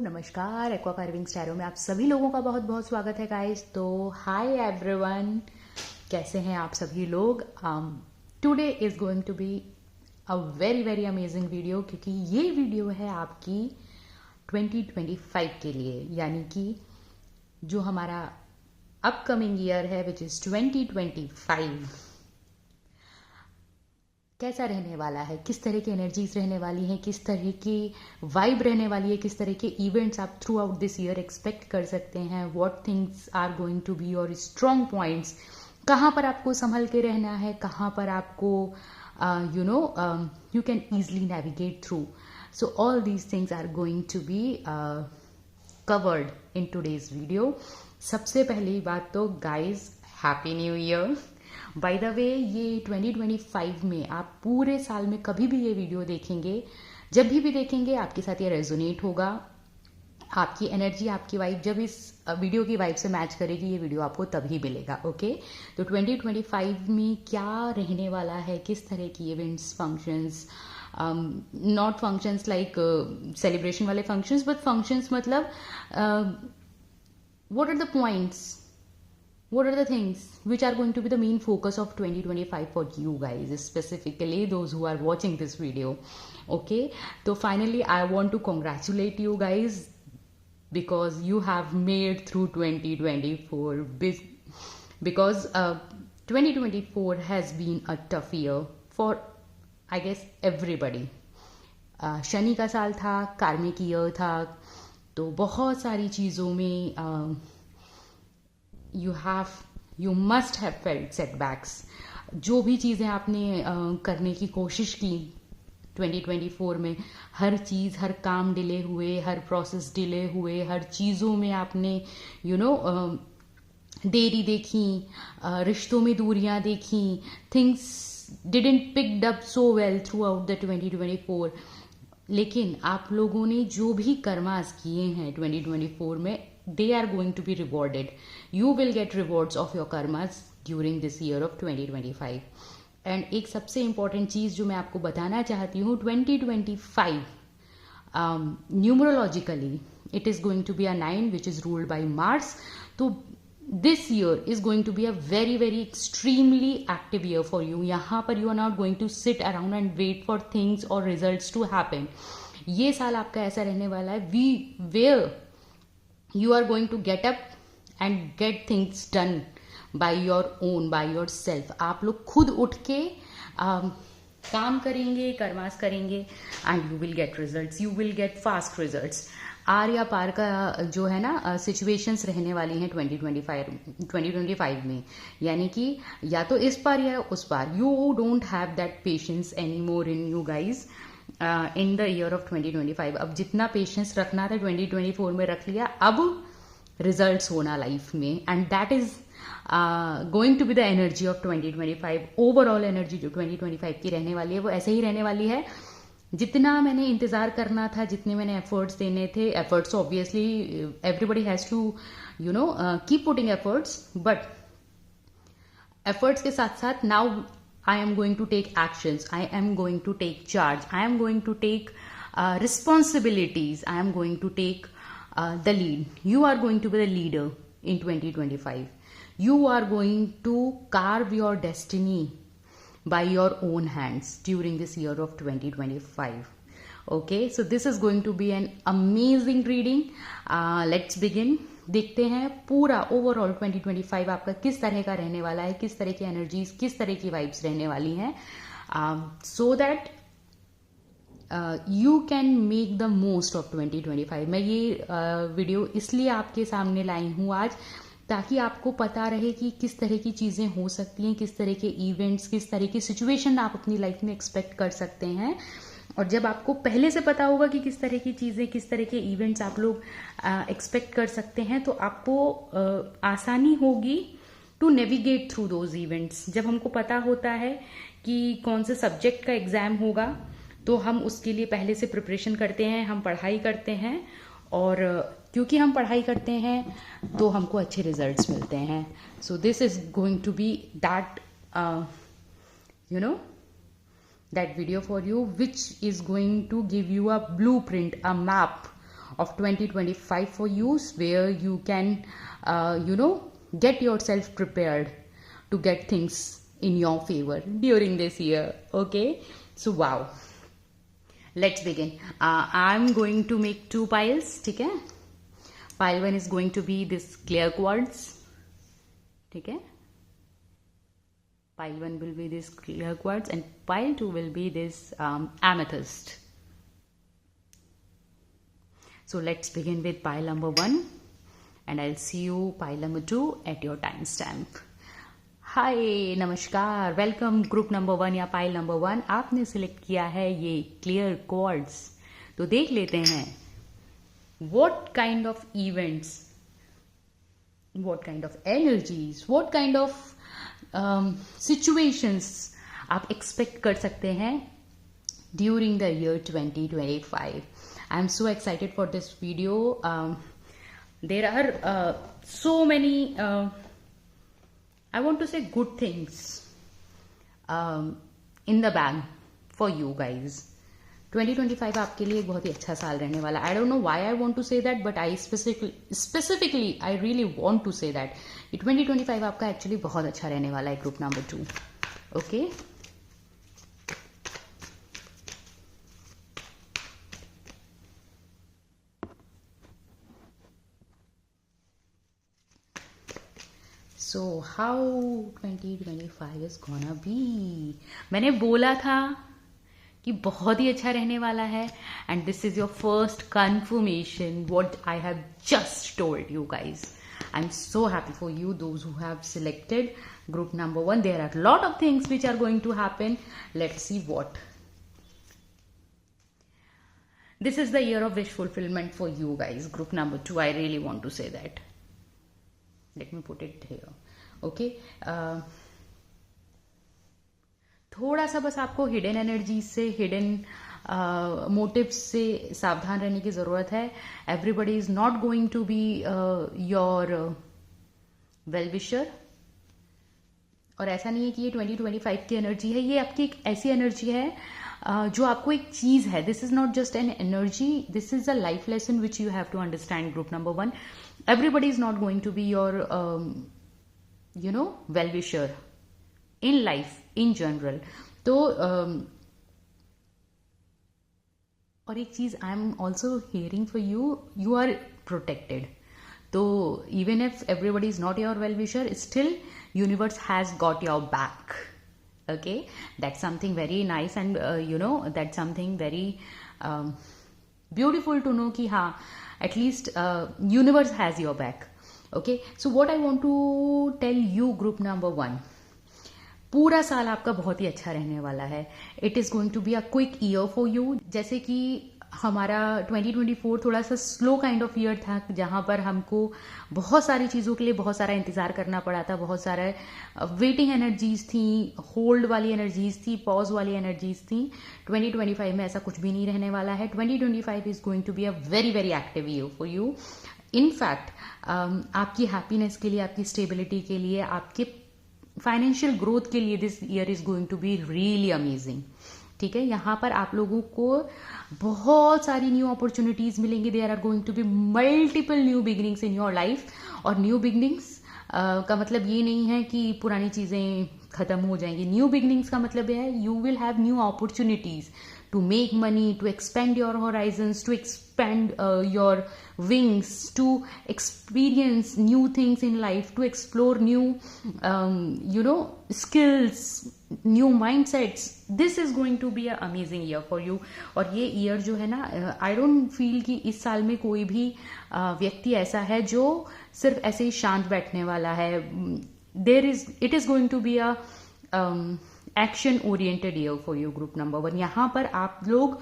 नमस्कार। Aqua carving स्टैरो में आप सभी लोगों का बहुत बहुत स्वागत है गाइस। तो हाय एवरीवन, कैसे हैं आप सभी लोग। Today is going to be a very very amazing video, क्योंकि ये वीडियो है आपकी 2025 के लिए, यानी कि जो हमारा अपकमिंग ईयर है विच इज 2025 कैसा रहने वाला है, किस तरह की एनर्जीज रहने वाली हैं, किस तरह की वाइब रहने वाली है, किस तरह के इवेंट्स आप throughout this year expect कर सकते हैं, what things are going to be your strong points, कहाँ पर आपको संभल के रहना है, कहाँ पर आपको you can easily navigate through. So all these things are going to be covered in today's video. सबसे पहली बात तो guys happy new year. By the way, ये 2025 में आप पूरे साल में कभी भी ये वीडियो देखेंगे, जब भी देखेंगे आपके साथ ये रेजोनेट होगा. आपकी एनर्जी, आपकी वाइब जब इस वीडियो की वाइब से मैच करेगी, ये वीडियो आपको तभी मिलेगा. ओके, तो 2025 में क्या रहने वाला है, किस तरह की events, functions, not functions like celebration वाले फंक्शंस, बट फंक्शंस मतलब what are the points, what are the things which are going to be the main focus of 2025 for you guys, specifically those who are watching this video. Okay, so finally I want to congratulate you guys because you have made through 2024, because 2024 has been a tough year for I guess everybody. Shani का साल था, कार्मिक year था, तो बहुत सारी चीज़ों में you must have felt setbacks. जो भी चीज़ें आपने करने की कोशिश की 2024 में, हर चीज़, हर काम डिले हुए, हर प्रोसेस डिले हुए, हर चीज़ों में आपने देरी देखी, रिश्तों में दूरियां देखी, things didn't picked up so well through out the 2024. लेकिन आप लोगों ने जो भी कर्मास किए हैं 2024 में, they are going to be rewarded. You will get rewards of your karmas during this year of 2025. And एक सबसे इंपॉर्टेंट चीज जो मैं आपको बताना चाहती हूँ, 2025 numerologically it is going to be a 9 which is ruled by Mars. तो this year is going to be a very very extremely active year for you. यहाँ पर you are not going to sit around and wait for things or results to happen. ये साल आपका ऐसा रहने वाला है where you are going to get up and get things done by your own, by yourself. आप लोग खुद उठ के काम करेंगे, कर्मास करेंगे, and you will get results. You will get fast results. आर या पार का जो है ना सिचुएशंस रहने वाली हैं 2025 में, यानी कि या तो इस पार या उस पार. You don't have that patience any more in you guys in the year of 2025. अब जितना पेशेंस रखना था 2024 में रख लिया, अब रिजल्ट्स होना लाइफ में, and that is going to be the energy of 2025. Overall energy जो 2025 की रहने वाली है वो ऐसे ही रहने वाली है. जितना मैंने इंतजार करना था, जितने मैंने एफर्ट्स देने थे, efforts obviously everybody has to keep putting efforts, but efforts के साथ साथ now I am going to take actions, I am going to take charge, I am going to take responsibilities, I am going to take the lead. You are going to be the leader in 2025. You are going to carve your destiny by your own hands during this year of 2025. Okay, so this is going to be an amazing reading. Let's begin. देखते हैं पूरा overall 2025 आपका किस तरह का रहने वाला है, किस तरह की एनर्जीज, किस तरह की वाइब्स रहने वाली हैं, so that you can make the most of 2025. मैं ये वीडियो इसलिए आपके सामने लाई हूँ आज, ताकि आपको पता रहे कि किस तरह की चीज़ें हो सकती हैं, किस तरह के इवेंट्स, किस तरह की सिचुएशन आप अपनी लाइफ में एक्सपेक्ट कर सकते हैं. और जब आपको पहले से पता होगा कि किस तरह की चीज़ें, किस तरह के इवेंट्स आप लोग एक्सपेक्ट कर सकते हैं, तो आपको आसानी होगी to navigate through those events. जब हमको पता होता है कि कौन से सब्जेक्ट का एग्ज़ाम होगा, तो हम उसके लिए पहले से प्रिपरेशन करते हैं, हम पढ़ाई करते हैं, और क्योंकि हम पढ़ाई करते हैं तो हमको अच्छे रिजल्ट्स मिलते हैं. So this is going to be that that video for you, which is going to give you a blueprint, a map of 2025 for you, where you can get yourself prepared to get things in your favor during this year. Okay, so wow, let's begin. I'm going to make 2 piles. ठीक है, pile 1 is going to be this clear quartz. ठीक है, pile 1 will be this clear quartz and pile 2 will be this amethyst. So let's begin with pile number 1 and I'll see you pile number 2 at your timestamp. हाय नमस्कार, welcome group number 1 या pile number 1. आपने select किया है ये clear quartz. तो देख लेते हैं what kind of events, what kind of energies, what kind of situations आप एक्सपेक्ट कर सकते हैं during the year 2025. I am so excited for this video. There are so many I want to say good things in the bag for you guys. 2025 आपके लिए बहुत ही अच्छा साल रहने वाला. I don't know why I want to say that, but I specifically I really want to say that 2025 आपका actually बहुत अच्छा रहने वाला है group number 2. Okay. So how 2025 is gonna be? मैंने बोला था कि बहुत ही अच्छा रहने वाला है and this is your first confirmation what I have just told you guys. I'm so happy for you, those who have selected group number 1. There are a lot of things which are going to happen. Let's see what. This is the year of wish fulfillment for you guys, group number 2. I really want to say that. Let me put it here. Okay. थोड़ा सा बस आपको hidden energy से, hidden motives से सावधान रहने की जरूरत है. Everybody is not going to be your well wisher. और ऐसा नहीं है कि ये 2025 की एनर्जी है, ये आपकी एक ऐसी एनर्जी है जो आपको एक चीज है. This is not just an energy, this is a life lesson which you have to understand group number 1. Everybody is not going to be your well wisher in life in general. तो और एक चीज I am also hearing for you are protected. तो even if everybody is not your well wisher, still universe has got your back. Okay, that's something very nice and that's something very beautiful to know कि हाँ, at least universe has your back. Okay, so what I want to tell you group number 1, पूरा साल आपका बहुत ही अच्छा रहने वाला है. It is going to be a quick year for you. जैसे कि हमारा 2024 थोड़ा सा स्लो काइंड ऑफ ईयर था, जहां पर हमको बहुत सारी चीज़ों के लिए बहुत सारा इंतजार करना पड़ा था, बहुत सारा वेटिंग एनर्जीज थी, होल्ड वाली एनर्जीज थी, पॉज वाली एनर्जीज थी. 2025 में ऐसा कुछ भी नहीं रहने वाला है. 2025 is going to be a very very active year for you. In fact आपकी हैप्पीनेस के लिए, आपकी स्टेबिलिटी के लिए, आपके फाइनेंशियल ग्रोथ के लिए this year is going to be really amazing. ठीक है, यहाँ पर आप लोगों को बहुत सारी न्यू अपॉर्चुनिटीज मिलेंगी. There are going to be multiple new beginnings in your life. और न्यू बिगिनिंग्स का मतलब ये नहीं है कि पुरानी चीजें खत्म हो जाएंगी. न्यू बिगिनिंग्स का मतलब है you will have new opportunities to make money, to expand your horizons, to expand your wings, to experience new things in life, to explore new skills, new mindsets. This is going to be an amazing year for you. और ये year जो है ना, I don't feel कि इस साल में कोई भी व्यक्ति ऐसा है जो सिर्फ ऐसे ही शांत बैठने वाला है. It is going to be a action oriented year for you group number 1. यहां पर आप लोग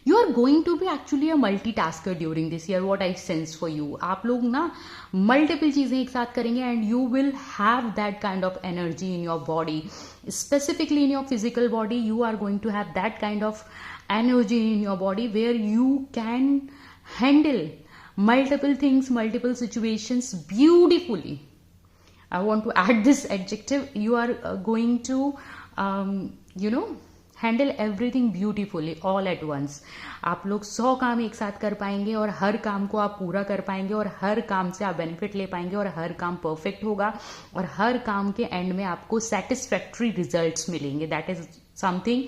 you are going to be actually a multitasker during this year. What I sense for you, आप लोग ना मल्टीपल चीजें एक साथ करेंगे and you will have that kind of energy in your body, specifically in your physical body. You are going to have that kind of energy in your body where you can handle multiple things, multiple situations beautifully. I want to add this adjective. You are going to handle everything beautifully all at once. आप लोग 100 काम एक साथ कर पाएंगे और हर काम को आप पूरा कर पाएंगे और हर काम से आप बेनिफिट ले पाएंगे और हर काम परफेक्ट होगा और हर काम के एंड में आपको सेटिस्फैक्ट्री रिजल्ट्स मिलेंगे। That is something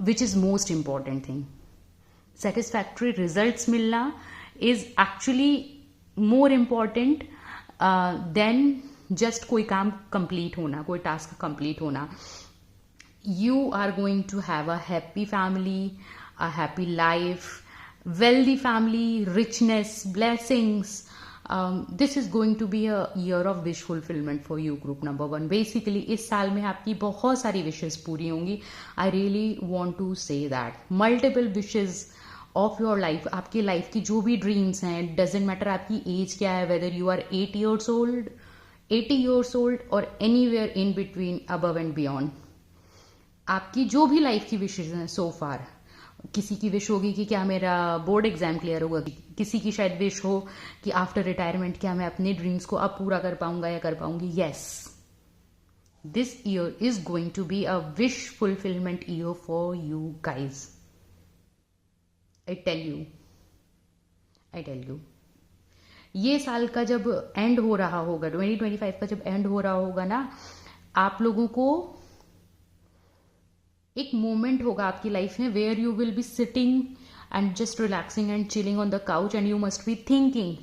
which is most important thing. Satisfactory results मिलना is actually more important than just कोई काम कंप्लीट होना, कोई टास्क कंप्लीट होना। You are going to have a happy family, a happy life, wealthy family, richness, blessings. This is going to be a year of wish fulfillment for you, group number 1. Basically, इस साल में आपकी बहुत सारी wishes पूरी होंगी. I really want to say that. Multiple wishes of your life, आपकी life की जो भी dreams हैं, doesn't matter आपकी age क्या है, whether you are 8 years old, 80 years old or anywhere in between, above and beyond. आपकी जो भी लाइफ की विशेष हैं सो फार, किसी की विश होगी कि क्या मेरा बोर्ड एग्जाम क्लियर होगा, किसी की शायद विश हो कि आफ्टर रिटायरमेंट क्या मैं अपने ड्रीम्स को अब पूरा कर पाऊंगा या कर पाऊंगी। Yes, this year is going to be a wish fulfilment year for you guys. I tell you ये साल का जब एंड हो रहा होगा, 2025 का जब एंड हो रहा होगा ना, आप लोगों को एक मोमेंट होगा आपकी लाइफ में where you will be sitting and just relaxing and chilling on the couch and you must be thinking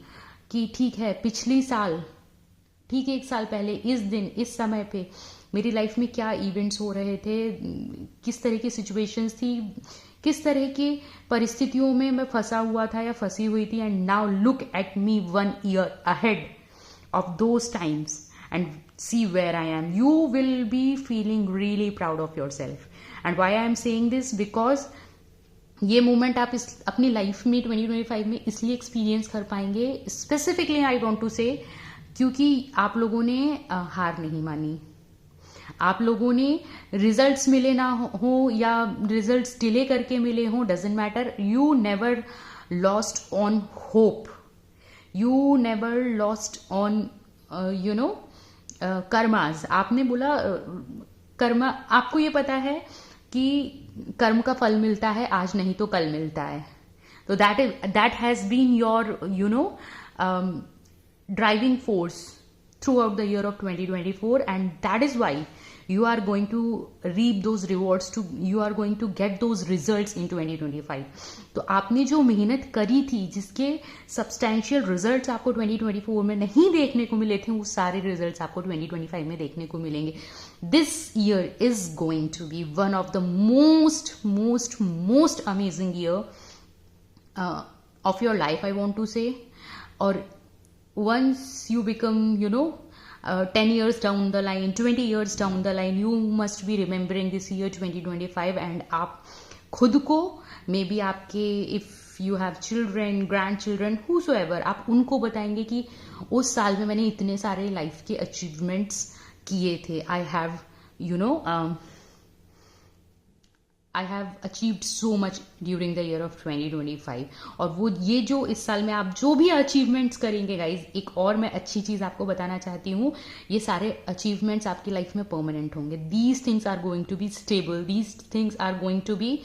कि ठीक है, पिछली साल, ठीक है, 1 साल पहले इस दिन इस समय पे मेरी लाइफ में क्या इवेंट्स हो रहे थे, किस तरह की सिचुएशंस थी, किस तरह की परिस्थितियों में मैं फंसा हुआ था या फंसी हुई थी, and now look at me 1 year ahead of those times and see where I am. You will be feeling really proud of yourself. And why I am saying this, because ये मोमेंट आप अपनी life में 2025 में इसलिए experience कर पाएंगे, specifically I want to से, क्योंकि आप लोगों ने हार नहीं मानी, आप लोगों ने रिजल्ट्स मिले ना हो या रिजल्ट्स डिले करके मिले हो, doesn't matter, you never lost on hope, you never lost on karmas. आपने बोला कर्मा, आपको ये पता है कि कर्म का फल मिलता है आज नहीं तो कल मिलता है, तो that has been your driving force throughout the year of 2024, and that is why you are going to reap those rewards, you are going to get those results in 2025. तो आपने जो मेहनत करी थी, जिसके सब्सटैंशियल रिजल्ट्स आपको 2024 में नहीं देखने को मिले थे, वो सारे रिजल्ट्स आपको 2025 में देखने को मिलेंगे। This year is going to be one of the most amazing year of your life, I want to say. और once you become 10 years down the line, 20 years down the line, you must be remembering this year 2025, and आप खुद को, may be आपके, if you have children, grand children, whosoever, आप उनको बताएंगे कि उस साल में मैंने इतने सारे लाइफ के अचीवमेंट्स किए थे, I have achieved so much during the year of 2025। और वो ये जो इस साल में आप जो भी अचीवमेंट्स करेंगे गाइज, एक और मैं अच्छी चीज आपको बताना चाहती हूँ, ये सारे अचीवमेंट्स आपकी लाइफ में परमानेंट होंगे। These things are going to be stable, these things are going to be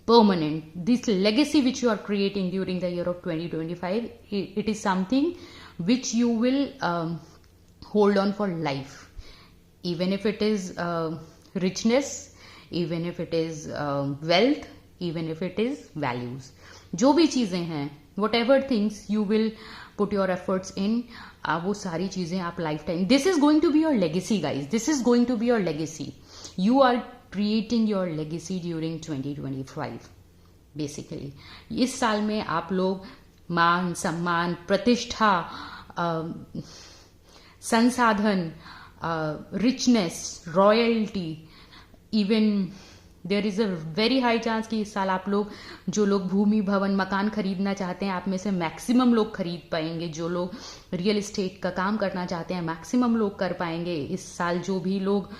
permanent. This legacy which you are creating during the year of 2025, it is something which you will hold on for life, even if it is richness, even if it is wealth, even if it is values. जो भी चीजें हैं, whatever things you will put your efforts in, वो सारी चीजें आप life time, this is going to be your legacy guys, this is going to be your legacy. You are creating your legacy during 2025 basically. इस साल में आप लोग मान सम्मान, प्रतिष्ठा, संसाधन, richness, royalty, even there is a very high chance कि इस साल आप लोग, जो लोग भूमि भवन मकान खरीदना चाहते हैं, आप में से मैक्सिमम लोग खरीद पाएंगे। जो लोग रियल एस्टेट का काम करना चाहते हैं, मैक्सिमम लोग कर पाएंगे इस साल। जो भी लोग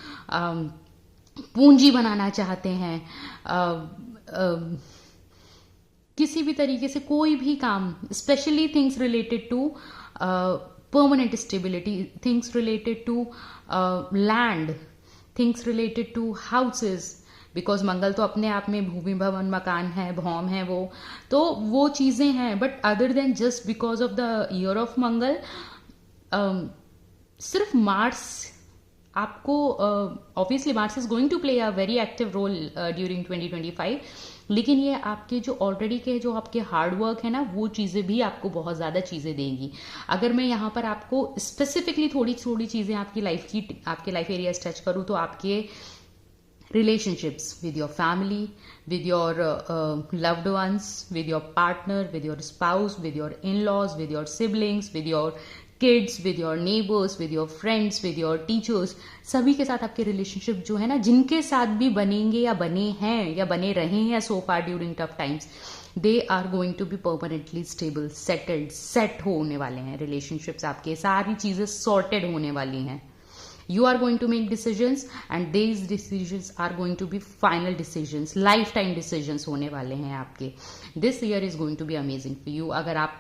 पूंजी बनाना चाहते हैं, किसी भी तरीके से कोई भी काम, specially things related to permanent stability, things related to land, things related to houses, because Mangal तो अपने आप में भूमि भवन मकान है, भौम है, वो चीजें हैं. But other than just because of the year of Mangal, सिर्फ मार्स आपको, obviously Mars is going to play a very active role during 2025, लेकिन ये आपके जो ऑलरेडी के जो आपके हार्ड वर्क है ना, वो चीज़ें भी आपको बहुत ज़्यादा चीज़ें देंगी. अगर मैं यहाँ पर आपको स्पेसिफिकली थोड़ी थोड़ी चीज़ें आपकी लाइफ की, आपके लाइफ एरिया टच करूँ, तो आपके relationships with your family, with your loved ones, with your partner, with your spouse, with your in-laws, with your siblings, with your kids, with your neighbors, with your friends, with your teachers, सभी के साथ आपके relationship जो है ना, जिनके साथ भी बनेंगे या बने हैं या बने रहे हैं so far during tough times, they are going to be permanently stable, settled, set होने वाले हैं. रिलेशनशिप्स आपके सारी चीजें sorted होने वाली हैं. You are going to make decisions and these decisions are going to be final decisions, lifetime decisions होने वाले हैं आपके. This year is going to be amazing for you. अगर आप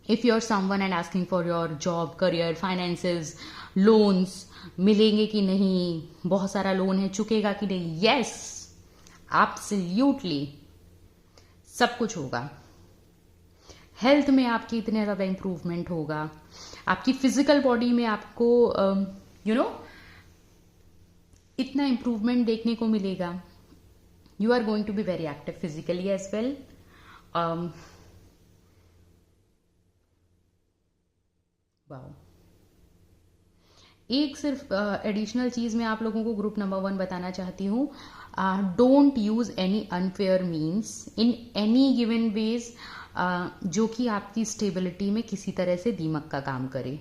if you're someone and asking for your job, career, finances, loans, मिलेंगे कि नहीं, बहुत सारा लोन है, चुकेगा कि नहीं, yes, absolutely, सब कुछ होगा. हेल्थ में आपकी इतने ज़्यादा इंप्रूवमेंट होगा, आपकी फिजिकल बॉडी में आपको इतना इंप्रूवमेंट देखने को मिलेगा. You are going to be very active physically as well. Wow. एक सिर्फ एडिशनल चीज मैं आप लोगों को ग्रुप नंबर 1 बताना चाहती हूँ. Don't use any unfair means in any given ways जो कि आपकी स्टेबिलिटी में किसी तरह से दीमक का काम करे.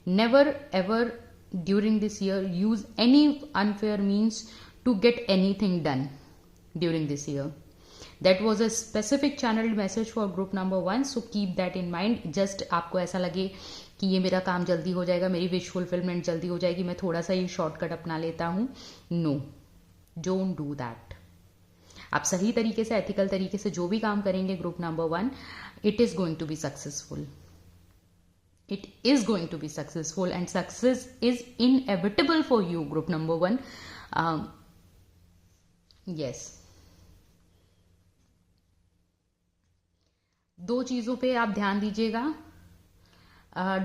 Never ever during this year use any unfair means to get anything done during this year. That was a specific channelled message for group number 1, so keep that in mind. Just आपको ऐसा लगे कि ये मेरा काम जल्दी हो जाएगा, मेरी विश फुलफिलमेंट जल्दी हो जाएगी, मैं थोड़ा सा ये शॉर्टकट अपना लेता हूँ, नो, डोंट डू दैट. आप सही तरीके से, एथिकल तरीके से जो भी काम करेंगे group number 1, it is going to be successful. It is going to be successful and success is inevitable for you group number 1. Yes. 2 चीजों पे आप ध्यान दीजिएगा.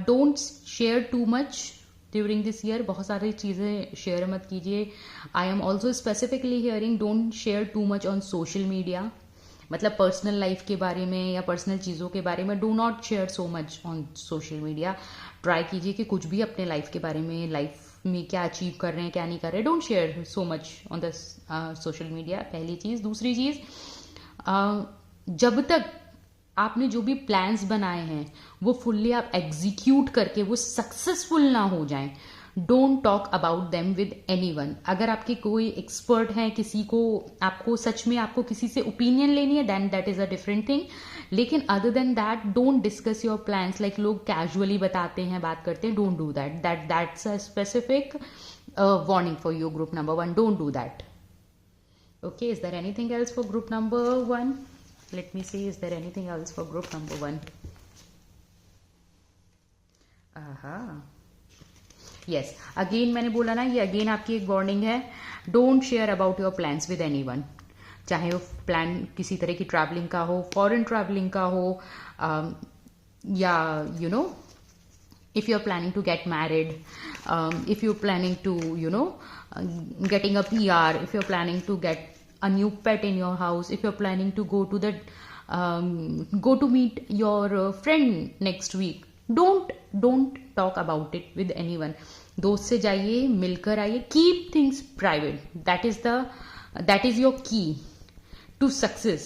Don't share too much during this year. बहुत सारी चीज़ें शेयर मत कीजिए. I am also specifically hearing don't share too much on social media. मतलब पर्सनल लाइफ के बारे में या पर्सनल चीज़ों के बारे में do not share so much on social media. Try कीजिए कि कुछ भी अपने लाइफ के बारे में, लाइफ में क्या अचीव कर रहे हैं, क्या नहीं कर रहे, don't share so much on the social media. पहली चीज़. दूसरी चीज़, जब तक आपने जो भी प्लान्स बनाए हैं वो फुल्ली आप एग्जीक्यूट करके वो सक्सेसफुल ना हो जाएं, don't talk about them with anyone. अगर आपके कोई एक्सपर्ट है, किसी को, आपको सच में आपको किसी से ओपिनियन लेनी है, then that is a different thing. लेकिन other than that don't discuss your plans. Like लोग कैजुअली बताते हैं, बात करते हैं, don't do that. That's a specific warning for you group number 1. Don't do that. Okay. Is there anything else for group number 1? Let me see, is there anything else for group number 1? Yes, again मैंने बोला ना, ये again आपकी एक warning है. Don't share about your plans with anyone. चाहे वो plan किसी तरह की ट्रैवलिंग का हो, फॉरेन ट्रैवलिंग का हो, या if you're planning to get married, if you're planning to getting a PR, if you're planning to get a new pet in your house, if you're planning to go to meet your friend next week, don't talk about it with anyone. दोस्त से जाइए, मिलकर आइए. Keep things private. That is your key to success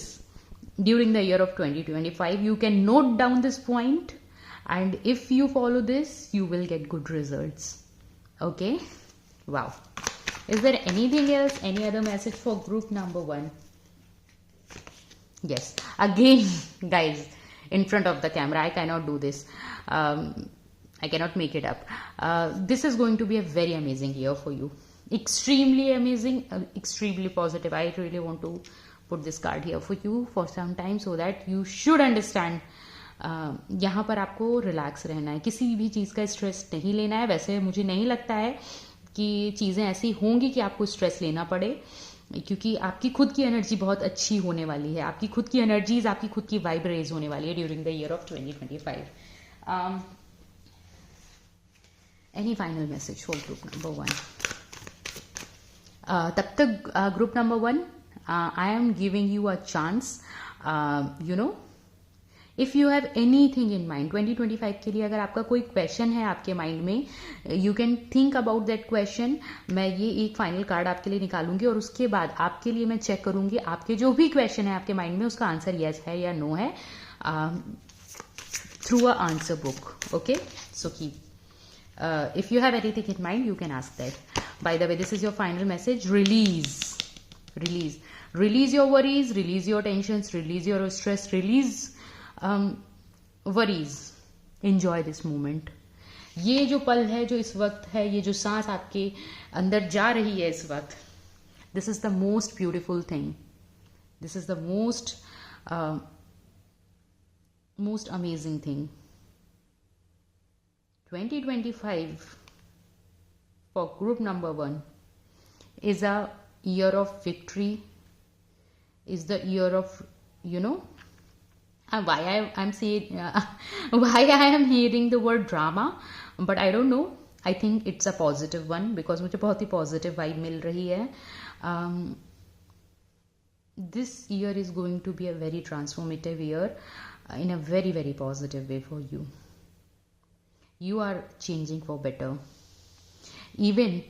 during the year of 2025. You can note down this point, and if you follow this, you will get good results. Okay? Wow. Is there anything else? Any other message for group number 1? Yes. Again, guys, in front of the camera, I cannot do this. I cannot make it up. This is going to be a very amazing year for you. Extremely amazing, extremely positive. I really want to put this card here for you for some time so that you should understand. यहाँ पर आपको relax रहना है, किसी भी चीज़ का stress नहीं लेना है. वैसे मुझे नहीं लगता है कि चीज़ें ऐसी होंगी कि आपको स्ट्रेस लेना पड़े, क्योंकि आपकी खुद की एनर्जी बहुत अच्छी होने वाली है, आपकी खुद की एनर्जीज, आपकी खुद की वाइब रेज होने वाली है during the year of 2025. Any final message for group number 1? तब तक group number 1, I am giving you a chance. You know, if you have any thing in mind 2025 के लिए, अगर आपका कोई क्वेश्चन है आपके माइंड में, you can think about that question. मैं ये एक फाइनल कार्ड आपके लिए निकालूंगी और उसके बाद आपके लिए मैं चेक करूंगी आपके जो भी क्वेश्चन है आपके माइंड में उसका आंसर येस है या नो है, through a answer book. Okay, so keep, if you have anything in mind you can ask that. By the way, this is your final message. Release your worries, release your tensions, release your stress, release worries. Enjoy this moment. ये जो पल है, जो इस वक्त है, ये जो सांस आपके अंदर जा रही है इस वक्त, this is the most beautiful thing. This is the most amazing thing. 2025 for group number 1 is a year of victory, is the year of, you know, why I'm saying why I am hearing the word drama, but I don't know, I think it's a positive one because मुझे बहुत ही positive vibe मिल रही है. This year is going to be a very transformative year, in a very very positive way for you. You are changing for better. Even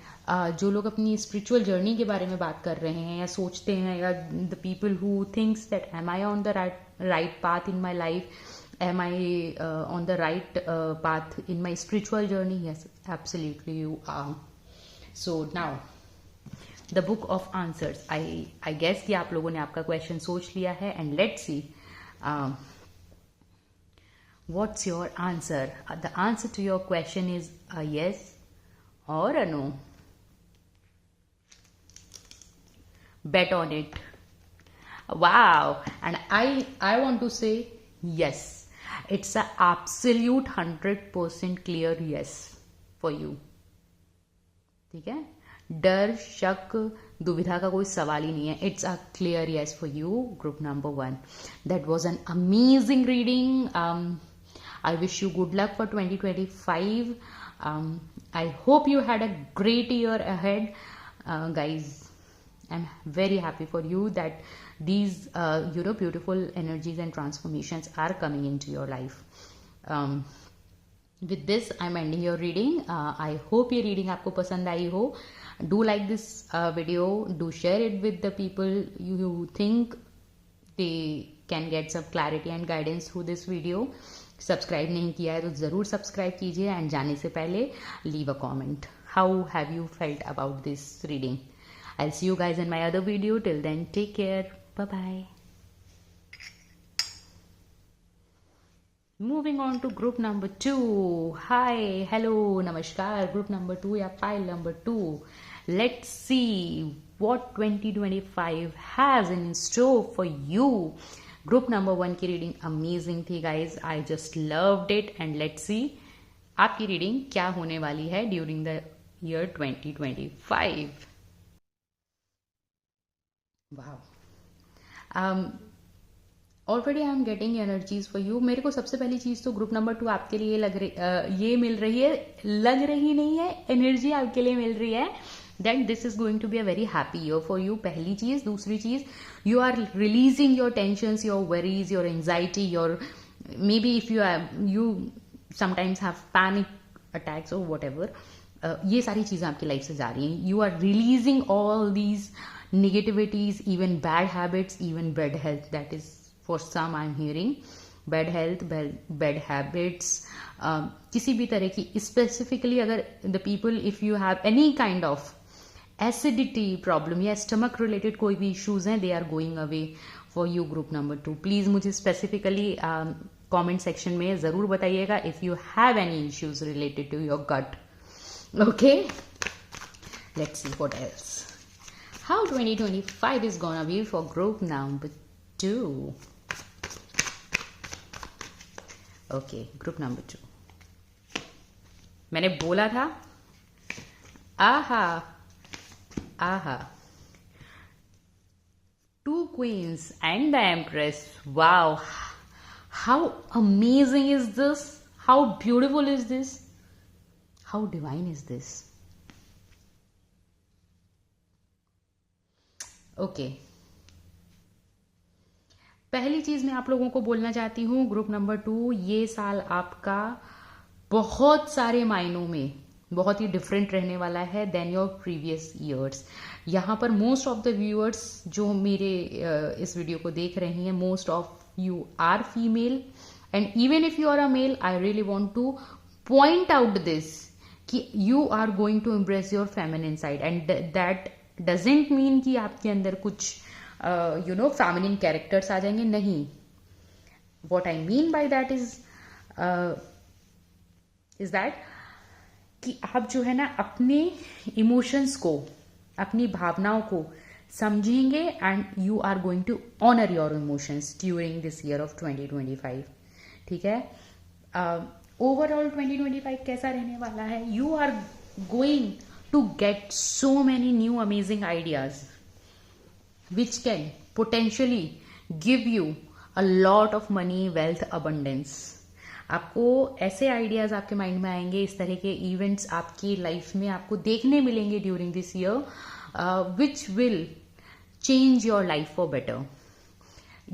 जो लोग अपनी spiritual journey के बारे में बात कर रहे हैं या सोचते हैं, या the people who thinks that am I on the right path in my life, am I on the right path in my spiritual journey, yes absolutely you are. So now the book of answers. I guess कि आप लोगों ने आपका question सोच लिया है, and let's see what's your answer. The answer to your question is a yes or a no. Bet on it. Wow. And I want to say yes. It's a absolute 100% clear yes for you. ठीक है, डर शक दुविधा का कोई सवाल ही नहीं है. It's a clear yes for you, group number 1. That was an amazing reading. I wish you good luck for 2025. I hope you had a great year ahead. Guys, I'm very happy for you that these beautiful energies and transformations are coming into your life. With this, I'm ending your reading. I hope ये reading आपको पसंद आई हो. Do like this video. Do share it with the people you think they can get some clarity and guidance through this video. Subscribe नहीं किया है तो ज़रूर subscribe कीजिए, एंड जाने से पहले leave a comment. How have you felt about this reading? I will see you guys in my other video. Till then, take care. Bye bye. Moving on to group number 2. Hi, hello, नमस्कार. Group number 2 या file number 2. Let's see what 2025 has in store for you. Group number 1 की reading amazing थी guys. I just loved it, and let's see आपकी reading क्या होने वाली है during the year 2025. वाह, already I am getting energies for you. मेरे को सबसे पहली चीज तो ग्रुप नंबर 2 आपके लिए ये मिल रही है, लग रही नहीं है, एनर्जी आपके लिए मिल रही है that this is going to be a very happy year for you. पहली चीज. दूसरी चीज, you are releasing your tensions, your worries, your anxiety, your maybe if you sometimes have panic attacks or whatever. ये सारी चीजें आपकी life से जा रही हैं. You are releasing all these negativities, even bad habits, even bad health. That is for some I'm hearing. Bad health, bad habits, किसी भी तरह की, specifically अगर the people, if you have any kind of acidity problem या stomach related कोई भी issues हैं, they are going away for you group number 2. Please मुझे स्पेसिफिकली कमेंट सेक्शन में जरूर बताइएगा if you have any issues related to your gut. Okay, let's see what else. How 2025 is gonna be for group number 2. Okay, group number 2. मैंने बोला था aha, aha. Two queens and the empress. Wow, how amazing is this? How beautiful is this? How divine is this? Okay. पहली चीज मैं आप लोगों को बोलना चाहती हूँ, ग्रुप नंबर 2, ये साल आपका बहुत सारे मायनों में बहुत ही डिफरेंट रहने वाला है देन योर प्रीवियस ईयर्स. यहाँ पर मोस्ट ऑफ द व्यूअर्स जो मेरे इस वीडियो को देख रहे हैं, most of you are female and even if you are a male, I really want to point out this कि you are going to impress your feminine side and that doesn't mean कि आपके अंदर कुछ feminine characters आ जाएंगे. नहीं, what I mean by that is that कि आप जो है ना अपने इमोशंस को, अपनी भावनाओं को समझेंगे and you are going to honour your emotions during this year of 2025. ठीक है. ओवरऑल 2025 कैसा रहने वाला है? You are going to get so many new amazing ideas which can potentially give you a lot of money, wealth, abundance. आपको ऐसे ideas आपके mind में आएंगे, इस तरह के इवेंट्स आपकी लाइफ में आपको देखने मिलेंगे during this year which will change your life for better.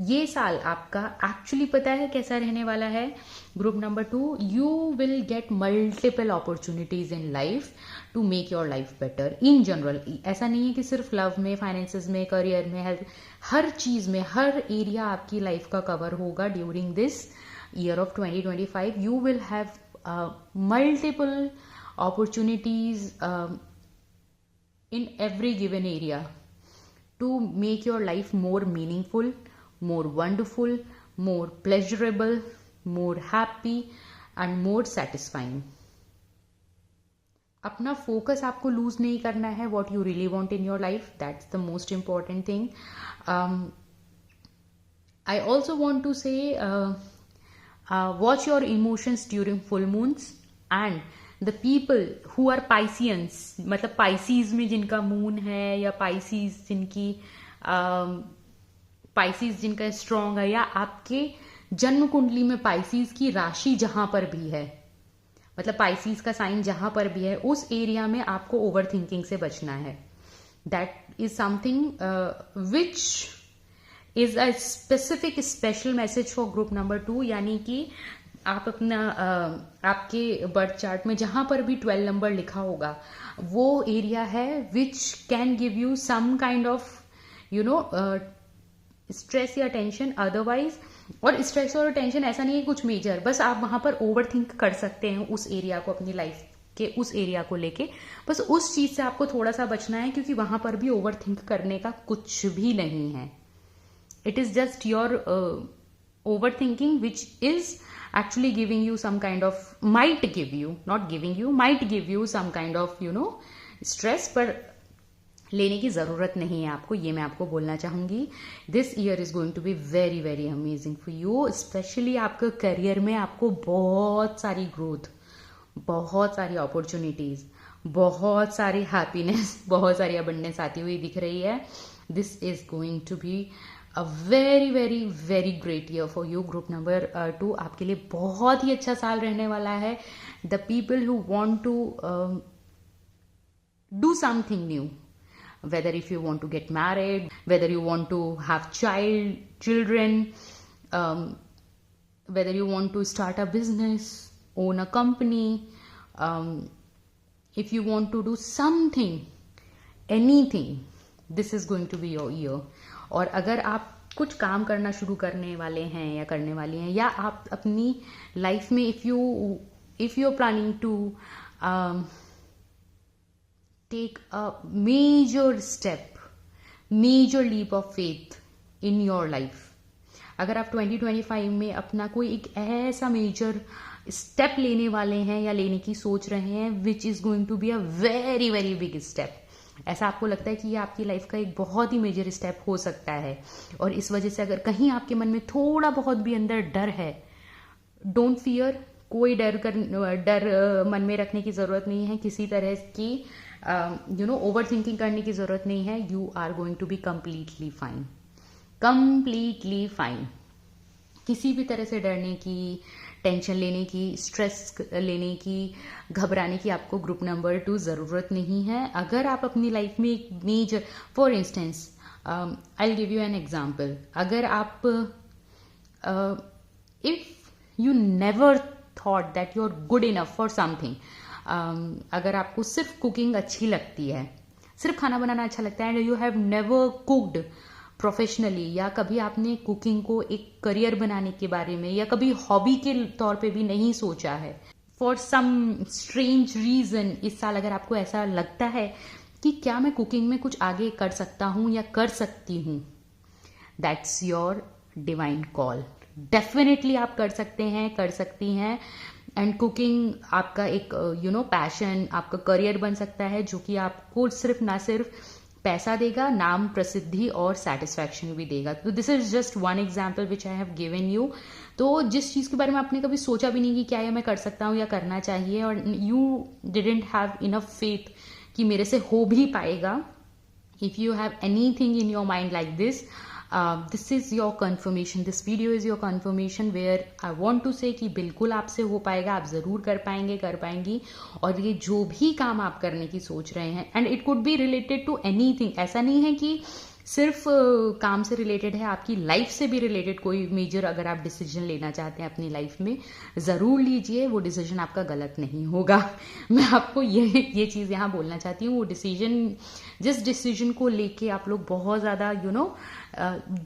ये साल आपका एक्चुअली पता है कैसा रहने वाला है? Group number 2, you will get multiple opportunities in life to make your life better in general. ऐसा नहीं है कि सिर्फ लव में, फाइनेंसेस में, करियर में, हेल्थ, हर चीज में, हर एरिया आपकी लाइफ का कवर होगा during this year of 2025. You will have multiple opportunities in every given area to make your life more meaningful, more wonderful, more pleasurable, more happy and more satisfying. अपना focus आपको loose नहीं करना है. what you really want in your life, that's the most important thing. I also want to say watch your emotions during full moons and the people who are Pisceans, मतलब Pisces में जिनका moon है या Pisces जिनकी Pisces जिनका strong है या आपके जन्म कुंडली में पाइसिस की राशि जहां पर भी है, मतलब पाइसिस का साइन जहां पर भी है, उस एरिया में आपको ओवर थिंकिंग से बचना है. That is something which is a specific special message for group number 2. यानी कि आप अपना आपके बर्थ चार्ट में जहां पर भी 12 नंबर लिखा होगा वो एरिया है which can give you some kind of stress या टेंशन अदरवाइज. और स्ट्रेस और टेंशन ऐसा नहीं है कुछ मेजर, बस आप वहां पर ओवर थिंक कर सकते हैं उस एरिया को, अपनी लाइफ के उस एरिया को लेके. बस उस चीज से आपको थोड़ा सा बचना है क्योंकि वहां पर भी ओवर थिंक करने का कुछ भी नहीं है. It is just your over thinking which is actually giving you some kind of, might give you, not giving you, might give you some kind of stress, पर लेने की जरूरत नहीं है आपको. ये मैं आपको बोलना चाहूंगी. This year is going to be very very amazing for you. Specially आपके करियर में आपको बहुत सारी ग्रोथ, बहुत सारी अपॉर्चुनिटीज, बहुत सारी हैप्पीनेस, बहुत सारी अबंडेंस आती हुई दिख रही है. This is going to be a very very very great year for you. Group number 2 आपके लिए बहुत ही अच्छा साल रहने वाला है. The people who want to do something new, whether if you want to get married, whether you want to have children, whether you want to start a business, own a company, if you want to do something, anything, this is going to be your year. और अगर आप कुछ काम करना शुरू करने वाले हैं या करने वाली हैं, या आप अपनी लाइफ में if you are planning to take a major step, major leap of faith in your life. अगर आप 2025 में अपना कोई एक ऐसा मेजर स्टेप लेने वाले हैं या लेने की सोच रहे हैं which is going to be a very very big step, ऐसा आपको लगता है कि ये आपकी लाइफ का एक बहुत ही मेजर स्टेप हो सकता है, और इस वजह से अगर कहीं आपके मन में थोड़ा बहुत भी अंदर डर है, डोंट फियर. कोई डर मन में रखने की जरूरत नहीं है. किसी तरह की ओवर थिंकिंग करने की ज़रूरत नहीं है. You are going to be completely fine, completely fine. किसी भी तरह से डरने की, टेंशन लेने की, स्ट्रेस लेने की, घबराने की आपको ग्रुप नंबर 2 ज़रूरत नहीं है. अगर आप अपनी लाइफ में एक major, for instance I will give you an example. अगर आप if you never thought that you are good enough for something, अगर आपको सिर्फ कुकिंग अच्छी लगती है, सिर्फ खाना बनाना अच्छा लगता है, and you have never cooked professionally, या कभी आपने कुकिंग को एक करियर बनाने के बारे में या कभी हॉबी के तौर पे भी नहीं सोचा है, फॉर सम स्ट्रेंज रीजन इस साल अगर आपको ऐसा लगता है कि क्या मैं कुकिंग में कुछ आगे कर सकता हूं या कर सकती हूं, that's your divine call. Definitely आप कर सकते हैं, कर सकती हैं. एंड कुकिंग आपका एक पैशन, आपका करियर बन सकता है, जो कि आपको सिर्फ ना सिर्फ पैसा देगा, नाम, प्रसिद्धि और सेटिस्फैक्शन भी देगा. तो this is just one example which I have given you. तो जिस चीज़ के बारे में आपने कभी सोचा भी नहीं कि क्या ये मैं कर सकता हूँ या करना चाहिए, और you didn't have enough faith कि मेरे से हो भी पाएगा, if you have anything in your mind like this, this is your confirmation, this video is your confirmation where I want to say कि बिल्कुल आपसे हो पाएगा, आप ज़रूर कर पाएंगे, कर पाएंगी. और ये जो भी काम आप करने की सोच रहे हैं, and it could be related to anything, ऐसा नहीं है कि सिर्फ काम से रिलेटेड है, आपकी लाइफ से भी रिलेटेड कोई मेजर अगर आप डिसीजन लेना चाहते हैं अपनी लाइफ में, ज़रूर लीजिए. वो डिसीजन आपका गलत नहीं होगा. मैं आपको ये चीज़ यहाँ बोलना चाहती हूँ. वो डिसीजन, जिस डिसीजन को लेके आप लोग बहुत ज़्यादा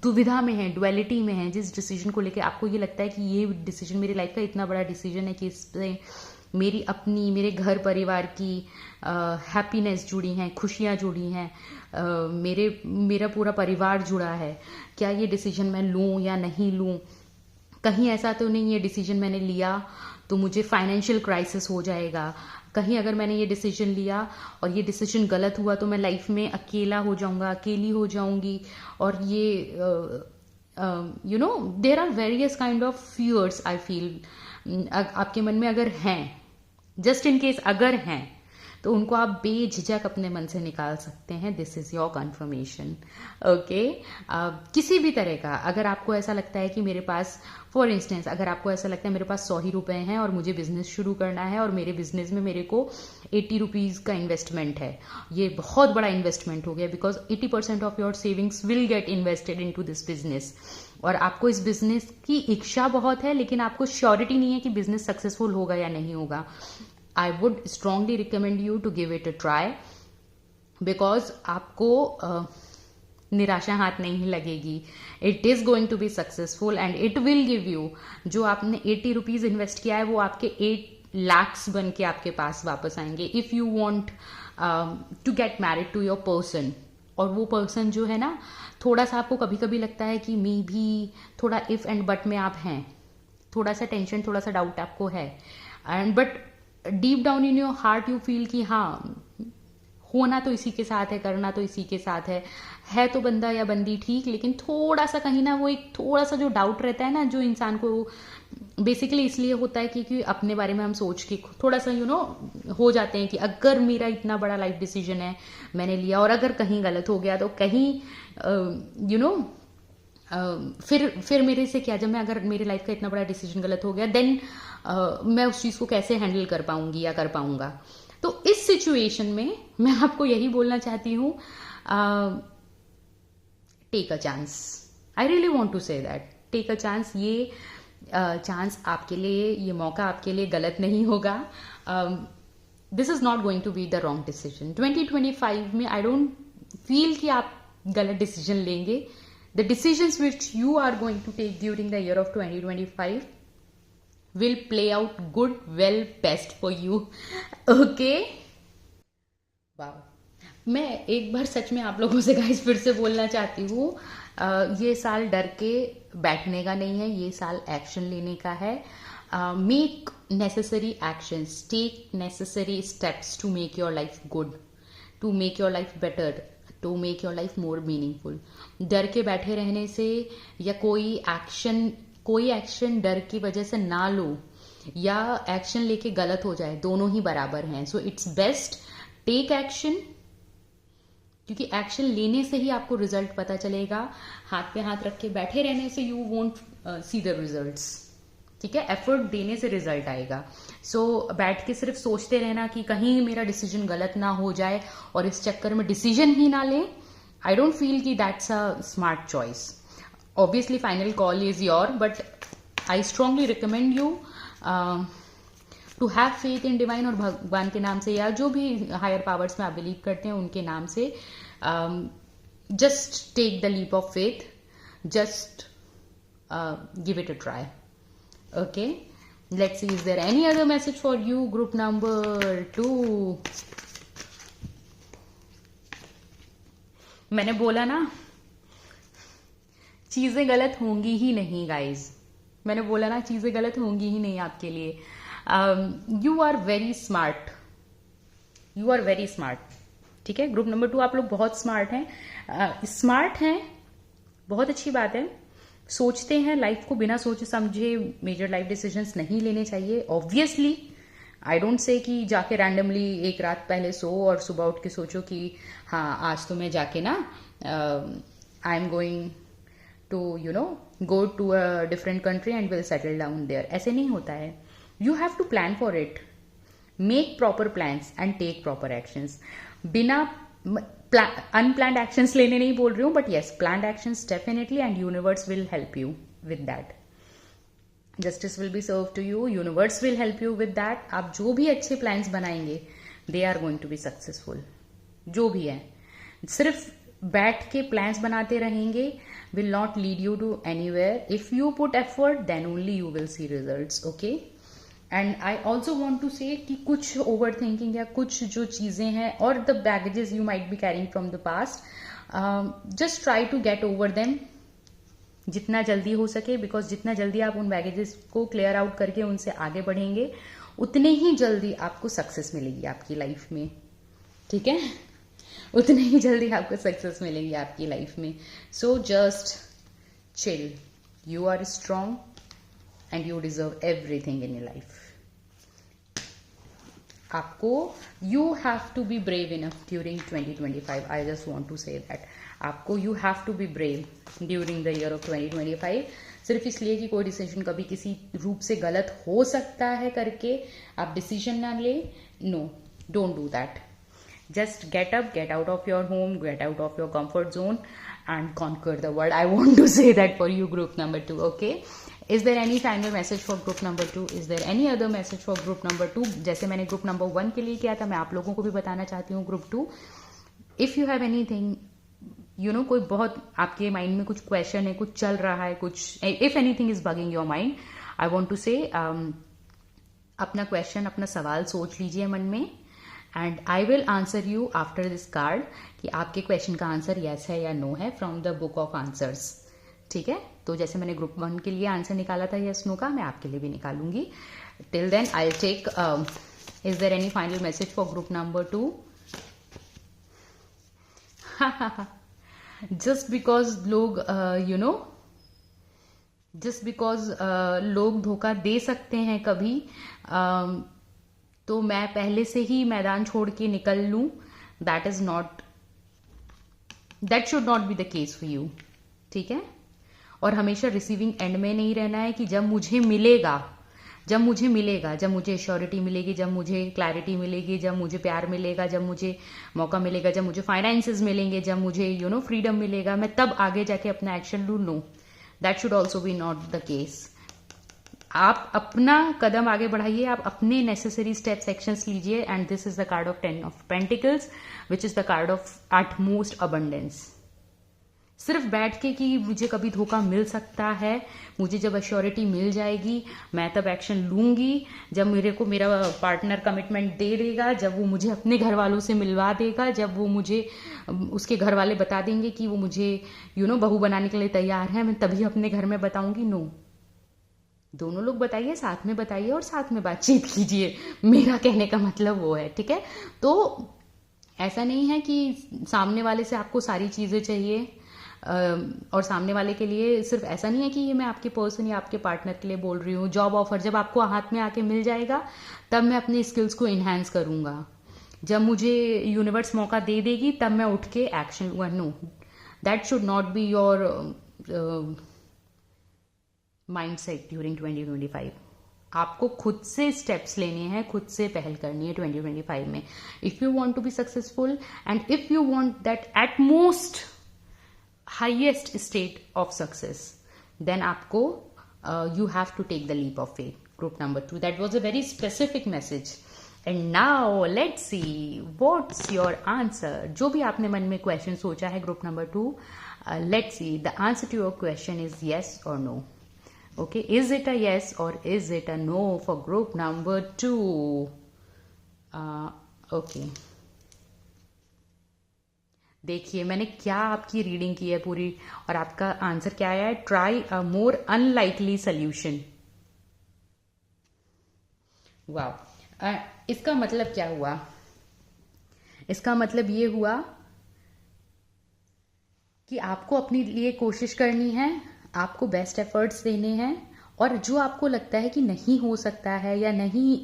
दुविधा में हैं, डुअलिटी में हैं, जिस डिसीजन को लेके आपको ये लगता है कि ये डिसीजन मेरी लाइफ का इतना बड़ा डिसीजन है कि इससे मेरी अपनी, मेरे घर परिवार की हैप्पीनेस जुड़ी हैं, खुशियाँ जुड़ी हैं, मेरा पूरा परिवार जुड़ा है, क्या ये डिसीजन मैं लूँ या नहीं लूँ, कहीं ऐसा तो नहीं ये डिसीजन मैंने लिया तो मुझे फाइनेंशियल क्राइसिस हो जाएगा, कहीं अगर मैंने ये डिसीजन लिया और ये डिसीजन गलत हुआ तो मैं लाइफ में अकेला हो जाऊंगा, अकेली हो जाऊंगी. और ये there are various kind of fears I feel आपके मन में अगर हैं, जस्ट इन केस अगर हैं, तो उनको आप बेझिझक अपने मन से निकाल सकते हैं. This is your conformation. Okay, किसी भी तरह का अगर आपको ऐसा लगता है कि मेरे पास, फॉर इंस्टेंस अगर आपको ऐसा लगता है मेरे पास 100 ही रुपए हैं और मुझे बिजनेस शुरू करना है, और मेरे बिजनेस में मेरे को 80 रुपीज का इन्वेस्टमेंट है, ये बहुत बड़ा इन्वेस्टमेंट हो गया, because 80% of your savings will get invested in to this business. और आपको इस बिजनेस की इच्छा बहुत है, लेकिन आपको श्योरिटी नहीं है कि बिजनेस सक्सेसफुल होगा या नहीं होगा. I would strongly recommend you to give it a try, because आपको निराशा हाथ नहीं लगेगी. It is going to be successful and it will give you, जो आपने 80 रुपीज इन्वेस्ट किया है वो आपके 8 lakhs बन के आपके पास वापस आएंगे. If you want to get married to your person, और वो पर्सन जो है ना, थोड़ा सा आपको कभी कभी लगता है कि मे भी थोड़ा इफ एंड बट में आप हैं, थोड़ा सा टेंशन, थोड़ा सा डाउट आपको है, and but deep down in your heart you feel कि हाँ, होना तो इसी के साथ है, करना तो इसी के साथ है तो बंदा या बंदी ठीक, लेकिन थोड़ा सा कहीं ना वो एक थोड़ा सा जो डाउट रहता है ना, जो इंसान को बेसिकली इसलिए होता है क्योंकि अपने बारे में हम सोच के थोड़ा सा हो जाते हैं कि अगर मेरा इतना बड़ा लाइफ डिसीजन है मैंने लिया, और अगर कहीं गलत हो गया तो कहीं फिर मेरे से क्या, जब मैं, अगर मेरी लाइफ का इतना बड़ा डिसीजन गलत हो गया, देन मैं उस चीज़ को कैसे हैंडल कर पाऊंगी या कर पाऊंगा. तो इस सिचुएशन में मैं आपको यही बोलना चाहती हूँ, take a chance. I really want to say that, take a chance. ये चांस आपके लिए, ये मौका आपके लिए गलत नहीं होगा. This is not going to be the wrong decision. 2025 में आई डोंट फील कि आप गलत डिसीजन लेंगे. The decisions which you are going to take during the year of 2025 will play out good, well, best for you. Okay? Wow. मैं एक बार सच में आप लोगों से गाइस फिर से बोलना चाहती हूँ, ये साल डर के बैठने का नहीं है, ये साल एक्शन लेने का है. Make necessary actions, take necessary steps to make your life good, to make your life better, to make your life more meaningful. डर के बैठे रहने से, या कोई एक्शन डर की वजह से ना लो, या एक्शन लेके गलत हो जाए, दोनों ही बराबर हैं. So it's best take action, क्योंकि एक्शन लेने से ही आपको रिजल्ट पता चलेगा। हाथ पे हाथ रख के बैठे रहने से you won't see the results, ठीक है। एफर्ट देने से रिजल्ट आएगा। सो बैठ के सिर्फ सोचते रहना कि कहीं मेरा डिसीजन गलत ना हो जाए और इस चक्कर में डिसीजन ही ना लें, आई डोंट फील कि that's a smart choice. Obviously final call is your, but I strongly recommend you to have faith in divine, और भगवान के नाम से या जो भी हायर पावर्स में आप बिलीव करते हैं उनके नाम से, just take the leap of faith, just give it a try. Okay, let's see, is there any other message for you, group number 2? मैंने बोला ना चीजें गलत होंगी ही नहीं गाइज, मैंने बोला ना चीजें गलत होंगी ही नहीं आपके लिए। You are very smart, you are very smart, ठीक है। ग्रुप नंबर 2 आप लोग बहुत स्मार्ट हैं, स्मार्ट हैं, बहुत अच्छी बात है। सोचते हैं लाइफ को, बिना सोचे समझे मेजर लाइफ डिसीजंस नहीं लेने चाहिए। ऑब्वियसली आई डोंट से कि जाके रैंडमली एक रात पहले सो और सुबह उठ के सोचो कि हाँ आज तो मैं जाके ना I am going to go to a different country and will settle down there. ऐसे नहीं होता है। You have to plan for it, make proper plans and take proper actions. बिना अनप्लान्ड एक्शंस लेने नहीं बोल रही हूं, but yes planned actions definitely, and universe will help you with that. Justice will be serve to you, universe will help you with that. आप जो भी अच्छे प्लान्स बनाएंगे they are going to be successful. जो भी है, सिर्फ बैठ के प्लान्स बनाते रहेंगे will not lead you to anywhere. If you put effort, then only you will see results. Okay, and I also want to say कि कुछ overthinking या कुछ जो चीजें हैं और the baggages you might be carrying from the past, just try to get over them जितना जल्दी हो सके, because जितना जल्दी आप उन baggages को clear out करके उनसे आगे बढ़ेंगे उतने ही जल्दी आपको सक्सेस मिलेगी आपकी लाइफ में, ठीक है। उतने ही जल्दी आपको सक्सेस मिलेगी आपकी लाइफ में। So just chill, you are strong and you deserve everything in your life. आपको you have to be brave enough during 2025। I just want to say that आपको you have to be brave during the year of 2025। सिर्फ इसलिए कि कोई decision कभी किसी रूप से गलत हो सकता है करके आप डिसीजन ना ले, no, don't do that. Just get up, get out of your home, get out of your comfort zone and conquer the world. I want to say that for you, group number 2. Okay, is there any final message for group number 2? Is there any other message for group number 2? जैसे मैंने group number 1 के लिए किया था, मैं आप लोगों को भी बताना चाहती हूँ group 2। If you have anything, कोई बहुत आपके माइंड में कुछ क्वेश्चन है, कुछ चल रहा है, कुछ if anything is bugging your mind, I want to say अपना क्वेश्चन, अपना सवाल सोच लीजिए मन में, and I will answer you after this card कि आपके क्वेश्चन का आंसर यस है या नो है from the book of answers, ठीक है। तो जैसे मैंने ग्रुप 1 के लिए आंसर निकाला था यस नो का, मैं आपके लिए भी निकालूंगी। Till then I take, is there any final message for group number 2? Just because लोग जस्ट बिकॉज लोग धोखा दे सकते हैं कभी, तो मैं पहले से ही मैदान छोड़ के निकल लूं, that should not be the case for you, ठीक है। और हमेशा रिसीविंग एंड में नहीं रहना है कि जब मुझे मिलेगा, जब मुझे श्योरिटी मिलेगी, जब मुझे क्लैरिटी मिलेगी, जब मुझे प्यार मिलेगा, जब मुझे मौका मिलेगा, जब मुझे फाइनेंसेस मिलेंगे, जब मुझे फ्रीडम मिलेगा, मैं तब आगे जाके अपना एक्शन लूं। No, that should also be not the case. आप अपना कदम आगे बढ़ाइए, आप अपने नेसेसरी स्टेप्स एक्शंस लीजिए, and this is the card of 10 of pentacles which is the card of utmost abundance. सिर्फ बैठ के कि मुझे कभी धोखा मिल सकता है, मुझे जब अश्योरिटी मिल जाएगी मैं तब एक्शन लूंगी, जब मेरे को मेरा पार्टनर कमिटमेंट दे देगा, जब वो मुझे अपने घर वालों से मिलवा देगा, जब वो मुझे उसके घर वाले बता देंगे कि वो मुझे बहू बनाने के लिए तैयार है, मैं तभी अपने घर में बताऊंगी। नो, दोनों लोग बताइए, साथ में बताइए और साथ में बातचीत कीजिए, मेरा कहने का मतलब वो है, ठीक है। तो ऐसा नहीं है कि सामने वाले से आपको सारी चीजें चाहिए, और सामने वाले के लिए सिर्फ ऐसा नहीं है कि ये मैं आपके पर्सन या आपके पार्टनर के लिए बोल रही हूँ। जॉब ऑफर जब आपको हाथ में आके मिल जाएगा तब मैं अपने स्किल्स को इन्हांस करूंगा, जब मुझे यूनिवर्स मौका दे देगी तब मैं उठ के एक्शन लूँगा. No, that should not be your mindset during 2025. आपको खुद से स्टेप्स लेने हैं, खुद से पहल करनी है 2025 में. If you want to be successful and if you want that utmost highest state of success, then आपको you have to take the leap of faith. Group number 2, that was a very specific message. And now let's see what's your answer. जो भी आपने मन में question सोचा है group number 2, let's see the answer to your question is yes or no. Okay, is it a yes or is it a no for group number 2? Okay, देखिए मैंने क्या आपकी रीडिंग की है पूरी, और आपका आंसर क्या आया है? ट्राई अ मोर अनलाइकली सोल्यूशन. वाह, इसका मतलब क्या हुआ? इसका मतलब ये हुआ कि आपको अपने लिए कोशिश करनी है, आपको बेस्ट एफर्ट्स देने हैं, और जो आपको लगता है कि नहीं हो सकता है या नहीं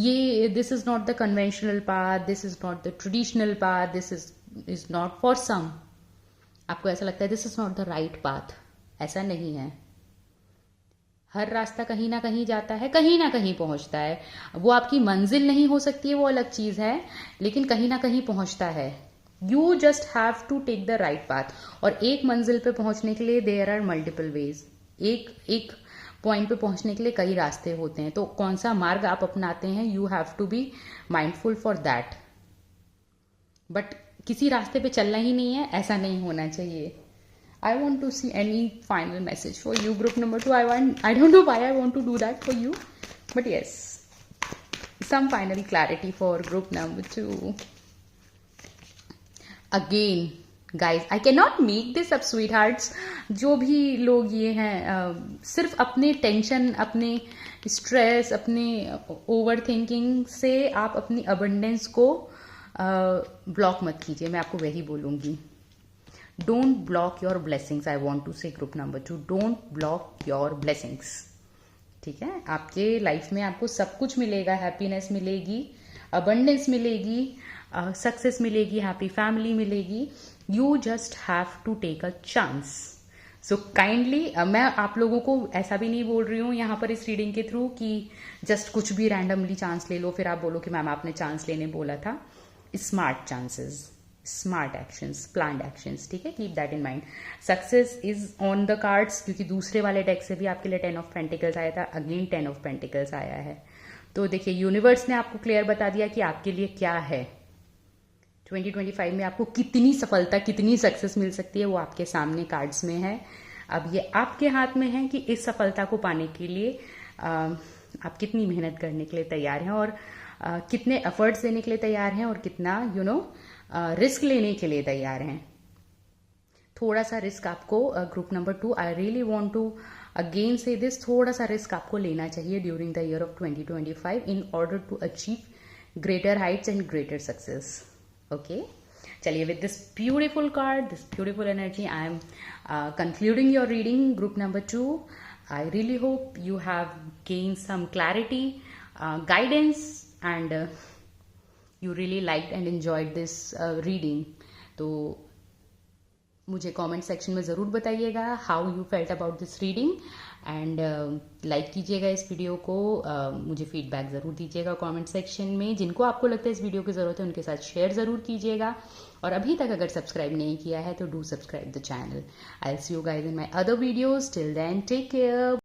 ये this is not the conventional path, this is not the traditional path, this is not for some. आपको ऐसा लगता है this is not the right path. ऐसा नहीं है. हर रास्ता कहीं ना कहीं जाता है, कहीं ना कहीं पहुंचता है. वो आपकी मंजिल नहीं हो सकती है, वो अलग चीज है, लेकिन कहीं ना कहीं पहुंचता है. You just have to take the right path. और एक मंजिल पे पहुंचने के लिए देयर आर मल्टीपल वेज. एक पॉइंट पे पहुंचने के लिए कई रास्ते होते हैं. तो कौन सा मार्ग आप अपनाते हैं, you have to be mindful for that. But किसी रास्ते पे चलना ही नहीं है, ऐसा नहीं होना चाहिए. I want to see any final message for you, group number 2. I don't know why I want to do that for you, but yes, some final clarity for group number 2. Again, guys, I cannot make this up, sweethearts. जो भी लोग ये हैं सिर्फ अपने tension, अपने stress, अपने over thinking से आप अपनी अबंडेंस को ब्लॉक मत कीजिए. मैं आपको वही बोलूँगी. Don't block your blessings. I want to say group number 2. Don't block your blessings. ठीक है, आपके लाइफ में आपको सब कुछ मिलेगा. हैप्पीनेस मिलेगी, अबंडेंस मिलेगी, सक्सेस मिलेगी, हैप्पी फैमिली मिलेगी. You just have to take a chance. So kindly, मैं आप लोगों को ऐसा भी नहीं बोल रही हूँ यहाँ पर इस रीडिंग के थ्रू कि जस्ट कुछ भी रैंडमली चांस ले लो फिर आप बोलो कि मैम आपने चांस लेने बोला था. Smart chances, smart actions, planned actions. ठीक है, keep that in mind. Success is on the cards, क्योंकि दूसरे वाले डेक से भी आपके लिए 10 ऑफ पेंटिकल्स आया था, अगेन 10 ऑफ पेंटिकल्स आया है. तो देखिए यूनिवर्स ने आपको क्लियर बता दिया कि आपके लिए क्या है. 2025 में आपको कितनी सफलता, कितनी सक्सेस मिल सकती है, वो आपके सामने कार्ड्स में है. अब ये आपके हाथ में है कि इस सफलता को पाने के लिए आप कितनी मेहनत करने के लिए तैयार हैं, और कितने एफर्ट्स देने के लिए तैयार हैं, और कितना रिस्क लेने के लिए तैयार हैं. थोड़ा सा रिस्क आपको group number 2, I really want to again say this, थोड़ा सा रिस्क आपको लेना चाहिए during the year of 2025 in order to achieve greater heights and greater success. Okay, चलिए, with this beautiful card, this beautiful energy, I am concluding your reading group number 2. I really hope you have gain some clarity, guidance, and you really liked and enjoyed this reading. तो मुझे comment section में ज़रूर बताइएगा how you felt about this reading, and like कीजिएगा इस video को. मुझे feedback ज़रूर दीजिएगा comment section में. जिनको आपको लगता है इस वीडियो की ज़रूरत है उनके साथ share ज़रूर कीजिएगा, और अभी तक अगर सब्सक्राइब नहीं किया है तो do subscribe the channel. I'll see you guys in my other videos. Till then, take care.